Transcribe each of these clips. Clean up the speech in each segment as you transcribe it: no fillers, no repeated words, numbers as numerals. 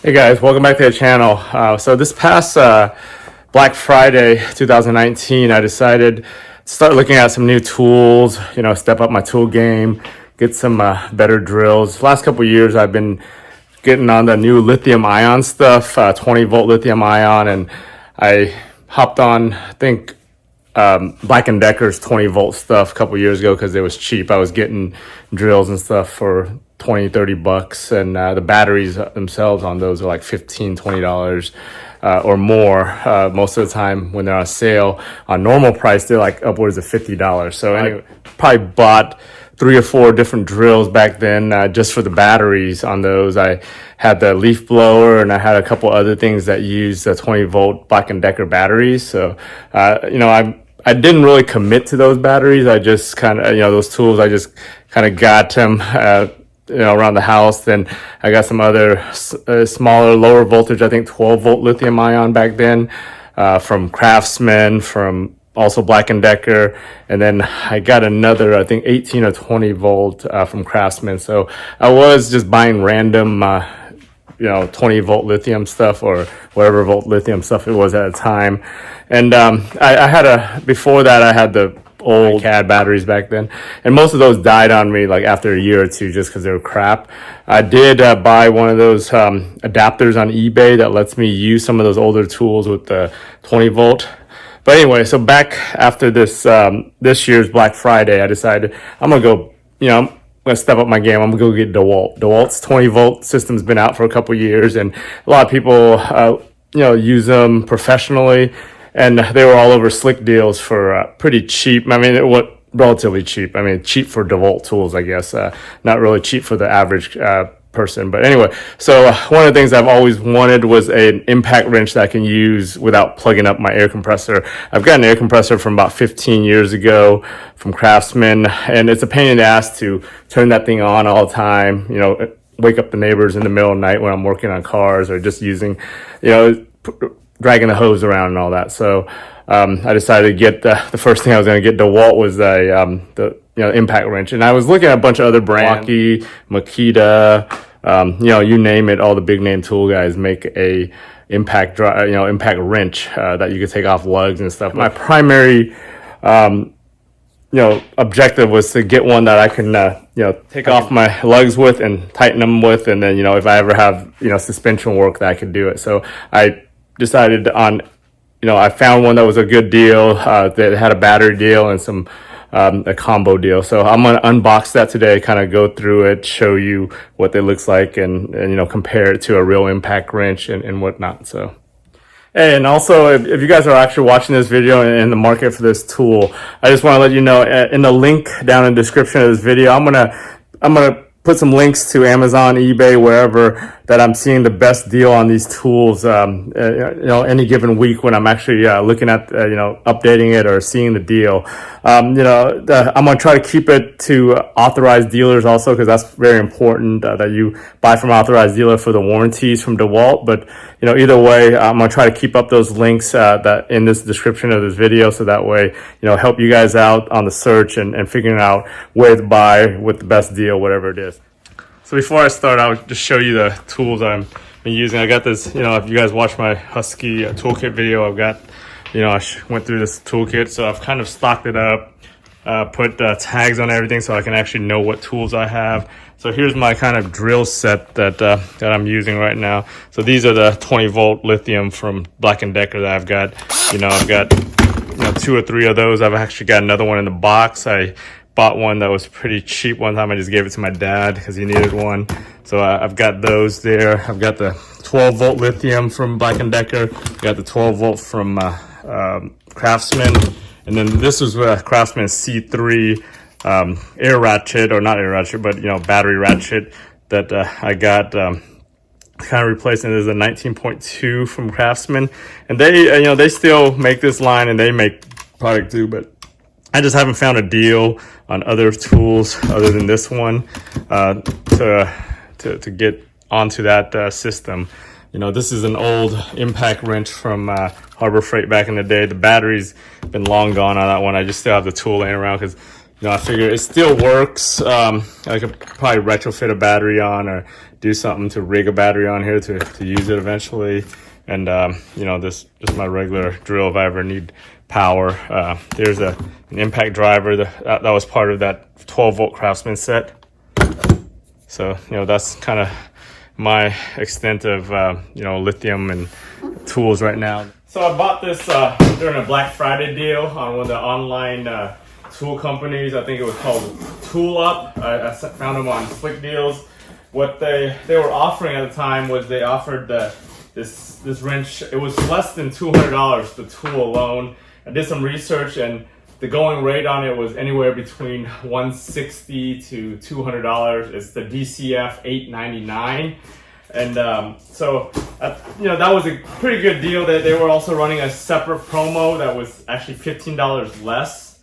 Hey guys, welcome back to the channel. So this past Black Friday 2019, I decided to start looking at some new tools, step up my tool game, get some better drills. Last couple of years, I've been getting on the new lithium ion stuff, 20 volt lithium ion, and I hopped on, I think, Black & Decker's 20 volt stuff a couple years ago because it was cheap. I was getting drills and stuff for 20-30 bucks, and the batteries themselves on those are like $15-20 or more most of the time. When they're on sale on normal price, they're like upwards of $50. So anyway, probably bought 3 or 4 different drills back then just for the batteries on those. I had the leaf blower, and I had a couple other things that used the 20 volt Black & Decker batteries. So I didn't really commit to those batteries. I just kind of, those tools, I just kind of got them, around the house. Then I got some other smaller, lower voltage, I think 12 volt lithium ion back then, from Craftsman, from also Black & Decker. And then I got another, I think 18 or 20 volt, from Craftsman. So I was just buying random, 20 volt lithium stuff or whatever volt lithium stuff it was at the time. And I had before that I had the old CAD batteries back then, and most of those died on me like after a year or two just because they were crap. I did buy one of those adapters on eBay that lets me use some of those older tools with the 20 volt. But anyway, so back after this year's Black Friday, I decided I'm gonna go, I'm gonna step up my game. I'm gonna go get Dewalt. Dewalt's 20 volt system's been out for a couple years, and a lot of people, use them professionally, and they were all over Slick Deals for pretty cheap. I mean, relatively cheap. I mean, cheap for Dewalt tools, I guess. Not really cheap for the average person. But anyway, so one of the things I've always wanted was an impact wrench that I can use without plugging up my air compressor. I've got an air compressor from about 15 years ago from Craftsman, and it's a pain in the ass to turn that thing on all the time, wake up the neighbors in the middle of the night when I'm working on cars, or just using, dragging the hose around and all that. So I decided to get the first thing I was going to get DeWalt was the impact wrench, and I was looking at a bunch of other brands, Makita, you name it. All the big name tool guys make a impact wrench that you could take off lugs and stuff. My primary objective was to get one that I can take off my lugs with and tighten them with, and then if I ever have suspension work, that I could do it. So I decided on, I found one that was a good deal, that had a battery deal and some a combo deal. So I'm going to unbox that today, kind of go through it, show you what it looks like, and compare it to a real impact wrench and whatnot. So, and also, if you guys are actually watching this video and in the market for this tool, I just want to let you know, in the link down in the description of this video, I'm gonna put some links to Amazon, eBay, wherever, that I'm seeing the best deal on these tools, any given week when I'm actually looking at, updating it or seeing the deal. I'm going to try to keep it to authorized dealers also, because that's very important that you buy from authorized dealer for the warranties from DeWalt. But, either way, I'm going to try to keep up those links that in this description of this video, so that way, help you guys out on the search and figuring out where to buy with the best deal, whatever it is. So before I start, I'll just show you the tools I've been using. I got this, if you guys watch my Husky toolkit video, I've got, I went through this toolkit. So I've kind of stocked it up, put tags on everything so I can actually know what tools I have. So here's my kind of drill set that I'm using right now. So these are the 20 volt lithium from Black & Decker that I've got. I've got 2 or 3 of those. I've actually got another one in the box. I bought one that was pretty cheap one time. I just gave it to my dad because he needed one. So I've got those there. I've got the 12 volt lithium from Black & Decker. Got the 12 volt from Craftsman. And then this was Craftsman C3 air ratchet, or not air ratchet, but battery ratchet that I got kind of replacing it as a 19.2 from Craftsman. And they they still make this line, and they make product too, but I just haven't found a deal on other tools other than this one to get onto that system. This is an old impact wrench from Harbor Freight back in the day. The battery's been long gone on that one. I just still have the tool laying around because I figure it still works. I could probably retrofit a battery on or do something to rig a battery on here to use it eventually. And you know, this is my regular drill if I ever need power. There's an impact driver that was part of that 12-volt Craftsman set. So, you know, that's kind of my extent of, you know, lithium and tools right now. So I bought this during a Black Friday deal on one of the online tool companies. I think it was called Toolup. I found them on Slick Deals. What they were offering at the time was they offered this wrench. It was less than $200, the tool alone. I did some research, and the going rate on it was anywhere between $160 to $200. It's the DCF899. And so, you know, that was a pretty good deal. That they were also running a separate promo that was actually $15 less,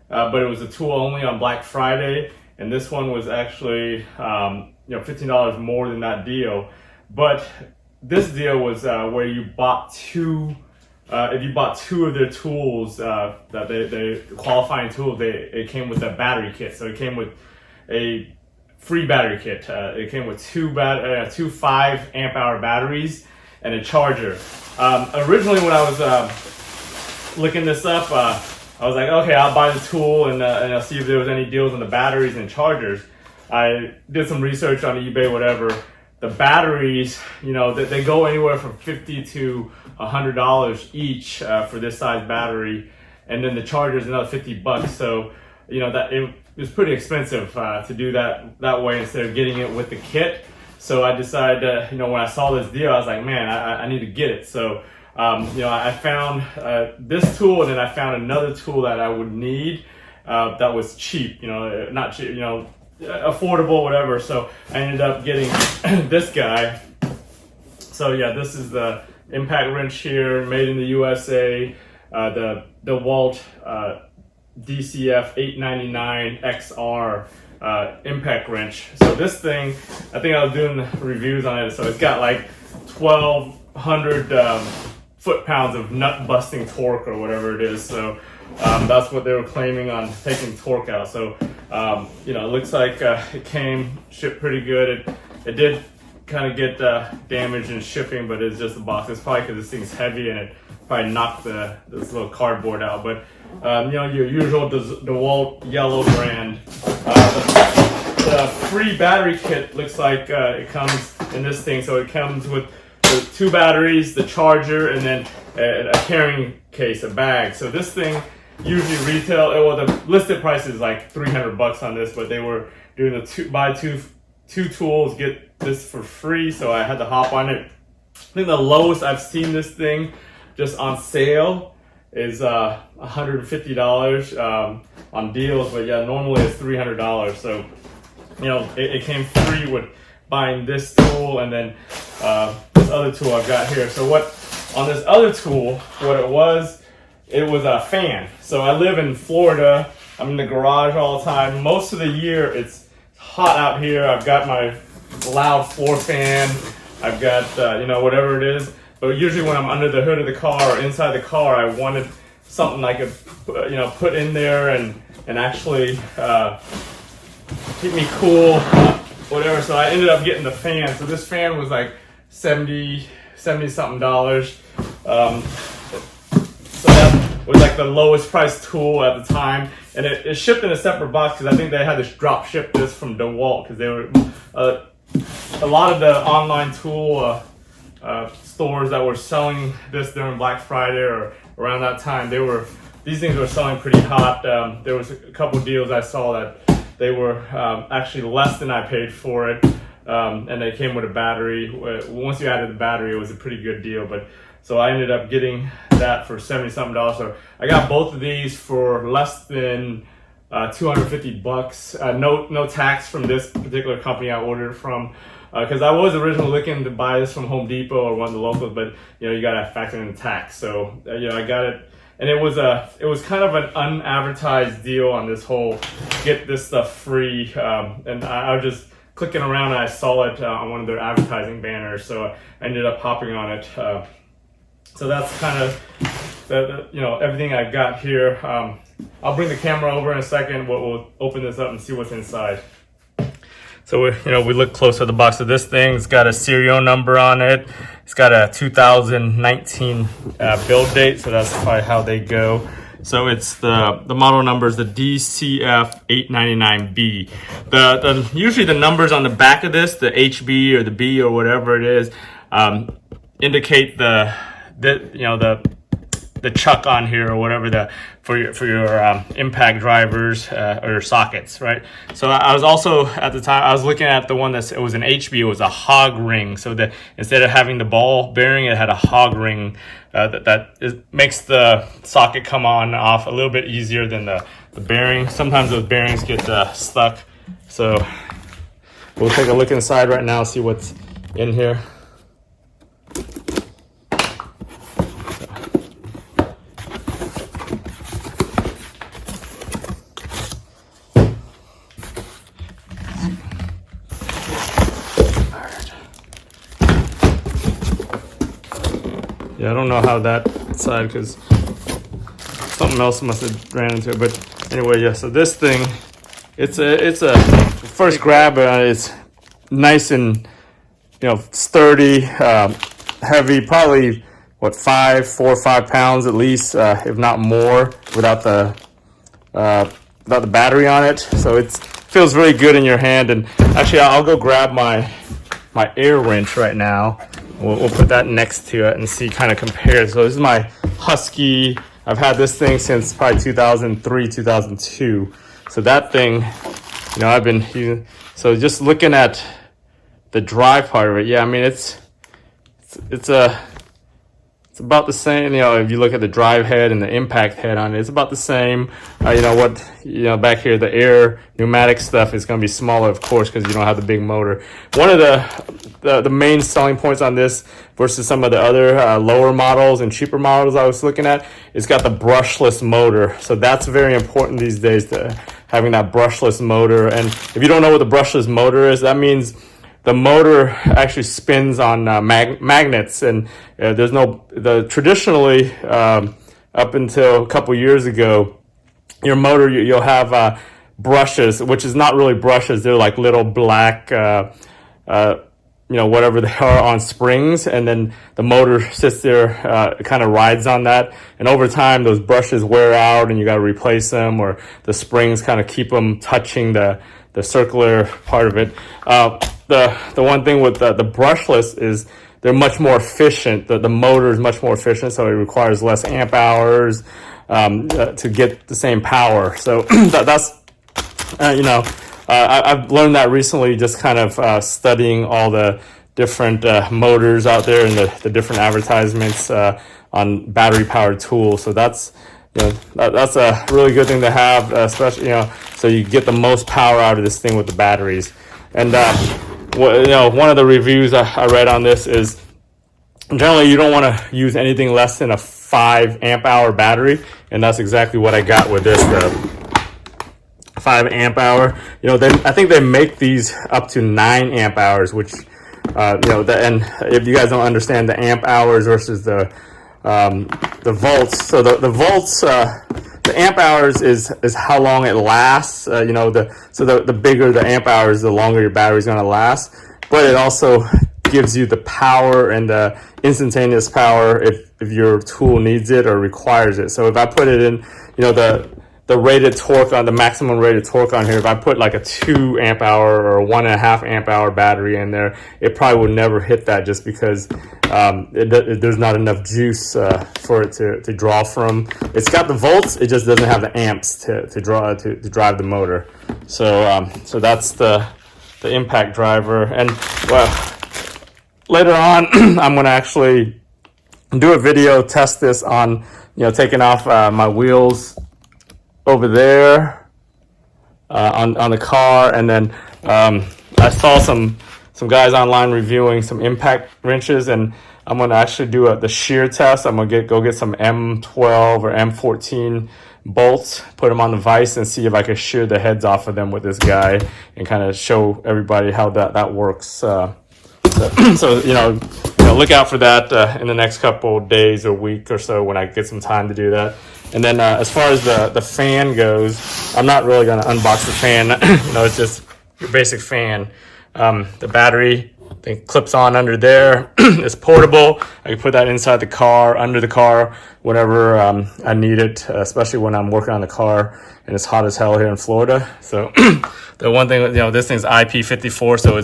but it was a tool only on Black Friday. And this one was actually, you know, $15 more than that deal. But this deal was where you bought two. If you bought two of their tools, that they qualifying tools, it came with a battery kit. So it came with a free battery kit. It came with two 5 amp hour batteries and a charger. Originally, when I was looking this up, I was like, okay, I'll buy the tool and I'll see if there was any deals on the batteries and chargers. I did some research on eBay, whatever. The batteries, you know, they go anywhere from $50 to $100 each for this size battery, and then the charger is another $50. So, you know, that it was pretty expensive to do that way instead of getting it with the kit. So I decided, you know, when I saw this deal, I was like, man, I need to get it. So, you know, I found this tool, and then I found another tool that I would need that was cheap. You know, not cheap, you know, affordable, whatever. So I ended up getting this guy. So yeah, this is the impact wrench here, made in the USA, the Dewalt DCF899XR impact wrench. So this thing, I think I was doing reviews on it. So it's got like 1,200 foot-pounds of nut-busting torque or whatever it is. So that's what they were claiming on taking torque out. So you know, it looks like it came shipped pretty good. It did kind of get damaged in shipping, but it's just a box. It's probably because this thing's heavy and it probably knocked this little cardboard out. But you know, your usual DeWalt yellow brand. The free battery kit looks like it comes in this thing. So it comes with the 2 batteries, the charger, and then a carrying case, a bag. So this thing usually retail, well, the listed price is like $300 on this, but they were doing the buy two tools, get this for free. So I had to hop on it. I think the lowest I've seen this thing just on sale is $150 on deals, but yeah, normally it's $300. So, you know, it came free with buying this tool and then this other tool I've got here. So what on this other tool, what it was a fan. So I live in Florida. I'm in the garage all the time. Most of the year it's hot out here. I've got my loud floor fan. I've got you know, whatever it is. But usually when I'm under the hood of the car or inside the car, I wanted something I could, you know, put in there and actually keep me cool, whatever. So I ended up getting the fan. So this fan was like $70 something. So that was like the lowest price tool at the time, and it shipped in a separate box because I think they had to drop ship this from DeWalt because they were a lot of the online tool stores that were selling this during Black Friday or around that time. These things were selling pretty hot. There was a couple deals I saw that they were actually less than I paid for it, and they came with a battery. Once you added the battery, it was a pretty good deal. But so I ended up getting that for $70 something. So I got both of these for less than $250. No tax from this particular company I ordered from, because I was originally looking to buy this from Home Depot or one of the locals, but you know, you gotta factor in the tax. So you know, I got it, and it was kind of an unadvertised deal on this whole get this stuff free, and I was just clicking around and I saw it on one of their advertising banners, so I ended up hopping on it. So that's kind of you know, everything I've got here. I'll bring the camera over in a second. We'll open this up and see what's inside. So we look close at the box of this thing. It's got a serial number on it. It's got a 2019 build date, so that's probably how they go. So it's the model number is the DCF899D. Usually the numbers on the back of this, the HB or the B or whatever it is, indicate the chuck on here or whatever for your impact drivers or your sockets, right? So I was also at the time I was looking at the one it was an HB. It was a hog ring. So that instead of having the ball bearing, it had a hog ring makes the socket come on and off a little bit easier than the bearing. Sometimes those bearings get stuck. So we'll take a look inside right now, see what's in here. Yeah, I don't know how that side, because something else must have ran into it. But anyway, yeah. So this thing, it's a first grab. It's nice and sturdy, heavy. Probably 4 or 5 pounds at least, if not more, without the battery on it. So it feels really good in your hand. And actually, I'll go grab my air wrench right now. We'll put that next to it and see, kind of compare. So this is my Husky. I've had this thing since probably 2003, 2002. So that thing, I've been using. So just looking at the drive part of it, yeah, I mean it's about the same. If you look at the drive head and the impact head on it, it's about the same. Back here, the air pneumatic stuff is going to be smaller, of course, because you don't have the big motor. One of the main selling points on this versus some of the other lower models and cheaper models I was looking at, it's got the brushless motor. So that's very important these days, having that brushless motor. And if you don't know what the brushless motor is, that means the motor actually spins on magnets, and traditionally up until a couple years ago, your motor you'll have brushes, which is not really brushes. They're like little black, whatever they are, on springs, and then the motor sits there, kind of rides on that. And over time, those brushes wear out, and you got to replace them, or the springs kind of keep them touching the circular part of it. The one thing with the brushless is they're much more efficient. The motor is much more efficient, so it requires less amp hours to get the same power. So that's I've learned that recently, just kind of studying all the different motors out there and the different advertisements on battery powered tools. So that's that's a really good thing to have, especially so you get the most power out of this thing with the batteries. And one of the reviews I read on this is generally you don't want to use anything less than a 5 amp hour battery, and that's exactly what I got with this. The 5 amp hour. I think they make these up to 9 amp hours, which and if you guys don't understand the amp hours versus the volts, so the volts, the amp hours is how long it lasts. The bigger the amp hours, the longer your battery is going to last. But it also gives you the power and the instantaneous power if your tool needs it or requires it. So if I put it in, the rated torque on the maximum rated torque on here, if I put like a 2 amp hour or 1.5 amp hour battery in there, it probably would never hit that, just because there's not enough juice for it to draw from. It's got the volts, it just doesn't have the amps to drive the motor. So that's the impact driver. And later on, I'm going to actually do a video, test this on taking off my wheels over there on the car, and then I saw some guys online reviewing some impact wrenches, and I'm gonna actually do the shear test. I'm gonna go get some M12 or M14 bolts, put them on the vise, and see if I can shear the heads off of them with this guy, and kind of show everybody how that works. So look out for that in the next couple days or week or so when I get some time to do that. And then as far as the fan goes, I'm not really going to unbox the fan. It's just your basic fan. The battery thing clips on under there. It's portable. I can put that inside the car, under the car, whenever I need it, especially when I'm working on the car and it's hot as hell here in Florida. So the one thing, this thing's IP54, so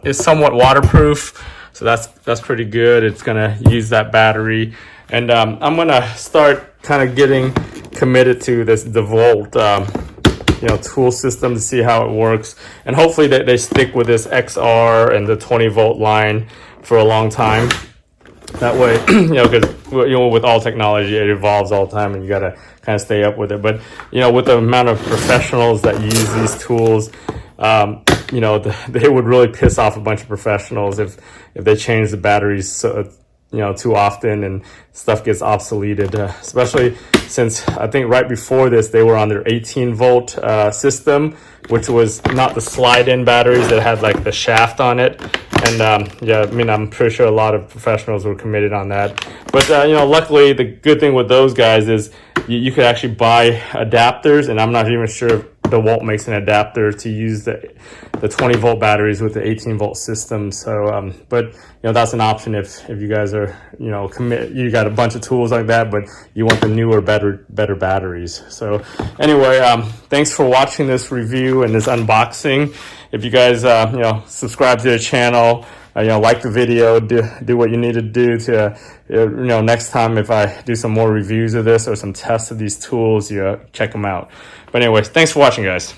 it's somewhat waterproof. So that's pretty good. It's gonna use that battery, and I'm gonna start kind of getting committed to this Dewalt tool system to see how it works, and hopefully they stick with this XR and the 20-volt line for a long time. That way, because with all technology, it evolves all the time, and you gotta kind of stay up with it. But with the amount of professionals that use these tools, they would really piss off a bunch of professionals if they change the batteries too often and stuff gets obsoleted, especially since I think right before this they were on their 18-volt system, which was not the slide-in batteries that had like the shaft on it. And I'm pretty sure a lot of professionals were committed on that. But luckily the good thing with those guys is you could actually buy adapters, and I'm not even sure if Dewalt makes an adapter to use the 20-volt batteries with the 18-volt system. So but that's an option if you guys are you got a bunch of tools like that, but you want the newer, better batteries. So anyway, thanks for watching this review and this unboxing. If you guys subscribe to the channel, like the video, do what you need to do to next time if I do some more reviews of this or some tests of these tools, check them out. But anyways, thanks for watching, guys.